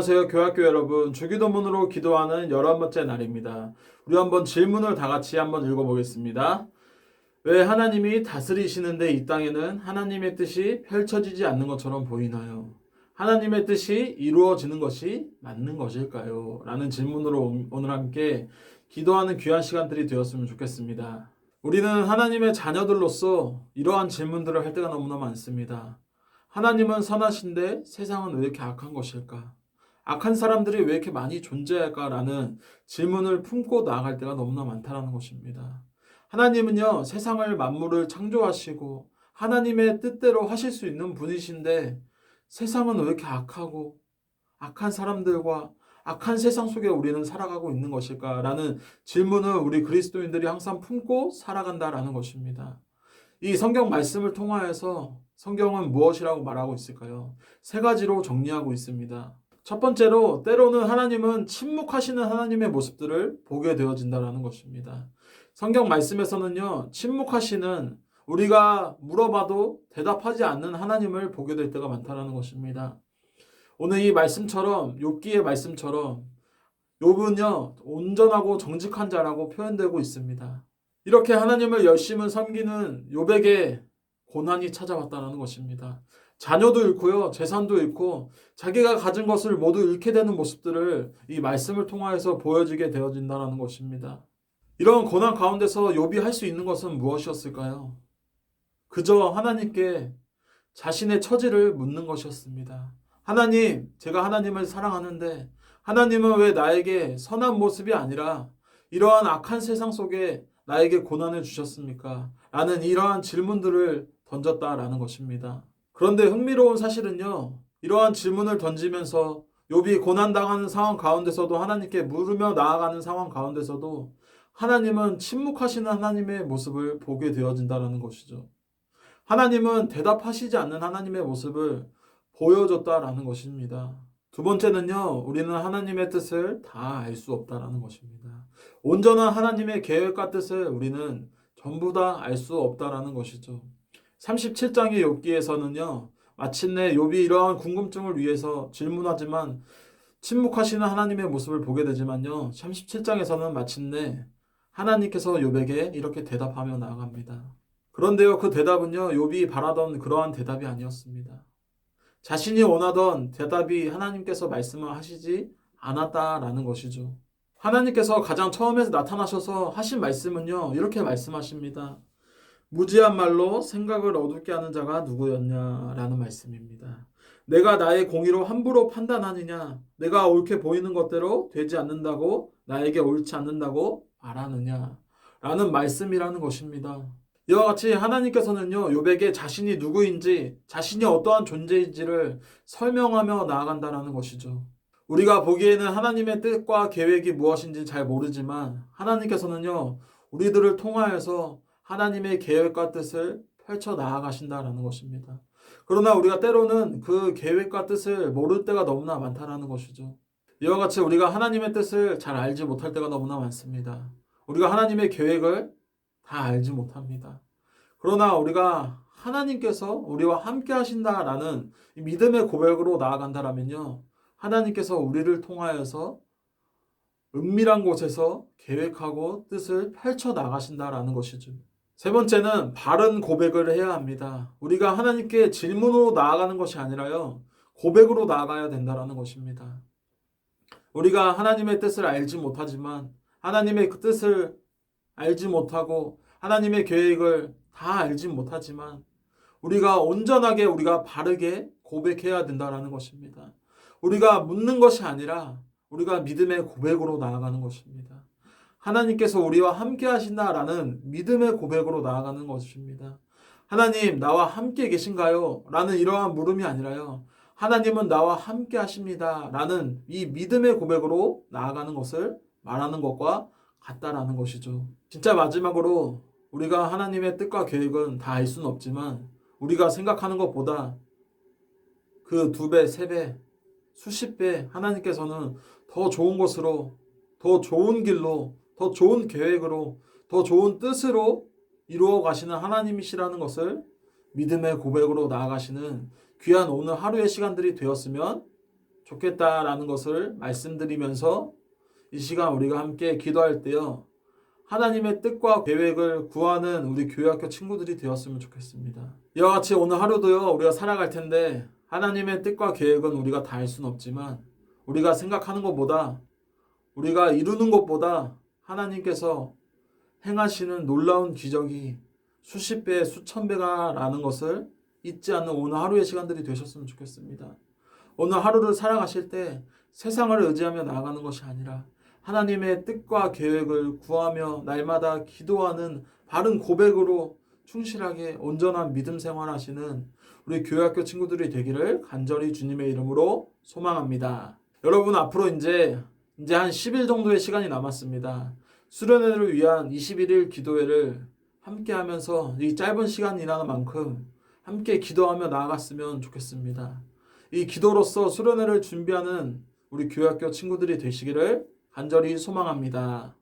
안녕하세요, 교학교 여러분. 주기도문으로 기도하는 11번째 날입니다. 우리 한번 질문을 다 같이 한번 읽어보겠습니다. 왜 하나님이 다스리시는데 이 땅에는 하나님의 뜻이 펼쳐지지 않는 것처럼 보이나요? 하나님의 뜻이 이루어지는 것이 맞는 것일까요? 라는 질문으로 오늘 함께 기도하는 귀한 시간들이 되었으면 좋겠습니다. 우리는 하나님의 자녀들로서 이러한 질문들을 할 때가 너무나 많습니다. 하나님은 선하신데 세상은 왜 이렇게 악한 것일까? 악한 사람들이 왜 이렇게 많이 존재할까라는 질문을 품고 나아갈 때가 너무나 많다는 것입니다. 하나님은요, 세상을 만물을 창조하시고 하나님의 뜻대로 하실 수 있는 분이신데 세상은 왜 이렇게 악하고 악한 사람들과 악한 세상 속에 우리는 살아가고 있는 것일까라는 질문을 우리 그리스도인들이 항상 품고 살아간다라는 것입니다. 이 성경 말씀을 통하여서 성경은 무엇이라고 말하고 있을까요? 세 가지로 정리하고 있습니다. 첫 번째로 때로는 하나님은 침묵하시는 하나님의 모습들을 보게 되어진다는 것입니다. 성경 말씀에서는요, 침묵하시는 우리가 물어봐도 대답하지 않는 하나님을 보게 될 때가 많다는 것입니다. 오늘 이 말씀처럼 욥기의 말씀처럼 욥은요, 온전하고 정직한 자라고 표현되고 있습니다. 이렇게 하나님을 열심히 섬기는 욥에게 고난이 찾아왔다는 것입니다. 자녀도 잃고요, 재산도 잃고 자기가 가진 것을 모두 잃게 되는 모습들을 이 말씀을 통하여서 보여지게 되어진다는 것입니다. 이런 고난 가운데서 욥이 할 수 있는 것은 무엇이었을까요? 그저 하나님께 자신의 처지를 묻는 것이었습니다. 하나님, 제가 하나님을 사랑하는데 하나님은 왜 나에게 선한 모습이 아니라 이러한 악한 세상 속에 나에게 고난을 주셨습니까? 라는 이러한 질문들을 던졌다라는 것입니다. 그런데 흥미로운 사실은요, 이러한 질문을 던지면서 욥이 고난당하는 상황 가운데서도 하나님께 물으며 나아가는 상황 가운데서도 하나님은 침묵하시는 하나님의 모습을 보게 되어진다는 것이죠. 하나님은 대답하시지 않는 하나님의 모습을 보여줬다라는 것입니다. 두 번째는요, 우리는 하나님의 뜻을 다 알 수 없다라는 것입니다. 온전한 하나님의 계획과 뜻을 우리는 전부 다 알 수 없다라는 것이죠. 37장의 욥기에서는요, 마침내 욥이 이러한 궁금증을 위해서 질문하지만 침묵하시는 하나님의 모습을 보게 되지만요, 37장에서는 마침내 하나님께서 욥에게 이렇게 대답하며 나아갑니다. 그런데요, 그 대답은요, 욥이 바라던 그러한 대답이 아니었습니다. 자신이 원하던 대답이 하나님께서 말씀을 하시지 않았다라는 것이죠. 하나님께서 가장 처음에서 나타나셔서 하신 말씀은요, 이렇게 말씀하십니다. 무지한 말로 생각을 어둡게 하는 자가 누구였냐라는 말씀입니다. 내가 나의 공의로 함부로 판단하느냐? 내가 옳게 보이는 것대로 되지 않는다고 나에게 옳지 않는다고 말하느냐? 라는 말씀이라는 것입니다. 이와 같이 하나님께서는요, 욥에게 자신이 누구인지, 자신이 어떠한 존재인지를 설명하며 나아간다는 것이죠. 우리가 보기에는 하나님의 뜻과 계획이 무엇인지 잘 모르지만 하나님께서는요, 우리들을 통하여서 하나님의 계획과 뜻을 펼쳐 나아가신다는 것입니다. 그러나 우리가 때로는 그 계획과 뜻을 모를 때가 너무나 많다는 것이죠. 이와 같이 우리가 하나님의 뜻을 잘 알지 못할 때가 너무나 많습니다. 우리가 하나님의 계획을 다 알지 못합니다. 그러나 우리가 하나님께서 우리와 함께 하신다라는 믿음의 고백으로 나아간다면요, 하나님께서 우리를 통하여서 은밀한 곳에서 계획하고 뜻을 펼쳐 나가신다라는 것이죠. 세 번째는 바른 고백을 해야 합니다. 우리가 하나님께 질문으로 나아가는 것이 아니라요, 고백으로 나아가야 된다라는 것입니다. 우리가 하나님의 뜻을 알지 못하지만 하나님의 그 뜻을 알지 못하고 하나님의 계획을 다 알지 못하지만 우리가 온전하게 우리가 바르게 고백해야 된다라는 것입니다. 우리가 묻는 것이 아니라 우리가 믿음의 고백으로 나아가는 것입니다. 하나님께서 우리와 함께 하신다라는 믿음의 고백으로 나아가는 것입니다. 하나님, 나와 함께 계신가요? 라는 이러한 물음이 아니라요, 하나님은 나와 함께 하십니다 라는 이 믿음의 고백으로 나아가는 것을 말하는 것과 같다라는 것이죠. 진짜 마지막으로 우리가 하나님의 뜻과 계획은 다 알 수는 없지만 우리가 생각하는 것보다 그 2배, 3배, 수십 배 하나님께서는 더 좋은 것으로, 더 좋은 길로, 더 좋은 계획으로, 더 좋은 뜻으로 이루어 가시는 하나님이시라는 것을 믿음의 고백으로 나아가시는 귀한 오늘 하루의 시간들이 되었으면 좋겠다라는 것을 말씀드리면서 이 시간 우리가 함께 기도할 때요. 하나님의 뜻과 계획을 구하는 우리 교회학교 친구들이 되었으면 좋겠습니다. 이와 같이 오늘 하루도요. 우리가 살아갈 텐데 하나님의 뜻과 계획은 우리가 다 알 수는 없지만 우리가 생각하는 것보다 우리가 이루는 것보다 하나님께서 행하시는 놀라운 기적이 수십 배, 수천 배가 라는 것을 잊지 않는 오늘 하루의 시간들이 되셨으면 좋겠습니다. 오늘 하루를 살아가실 때 세상을 의지하며 나아가는 것이 아니라 하나님의 뜻과 계획을 구하며 날마다 기도하는 바른 고백으로 충실하게 온전한 믿음 생활하시는 우리 교회학교 친구들이 되기를 간절히 주님의 이름으로 소망합니다. 여러분 앞으로 이제 한 10일 정도의 시간이 남았습니다. 수련회를 위한 21일 기도회를 함께 하면서 이 짧은 시간이라는 만큼 함께 기도하며 나아갔으면 좋겠습니다. 이 기도로서 수련회를 준비하는 우리 교회학교 친구들이 되시기를 간절히 소망합니다.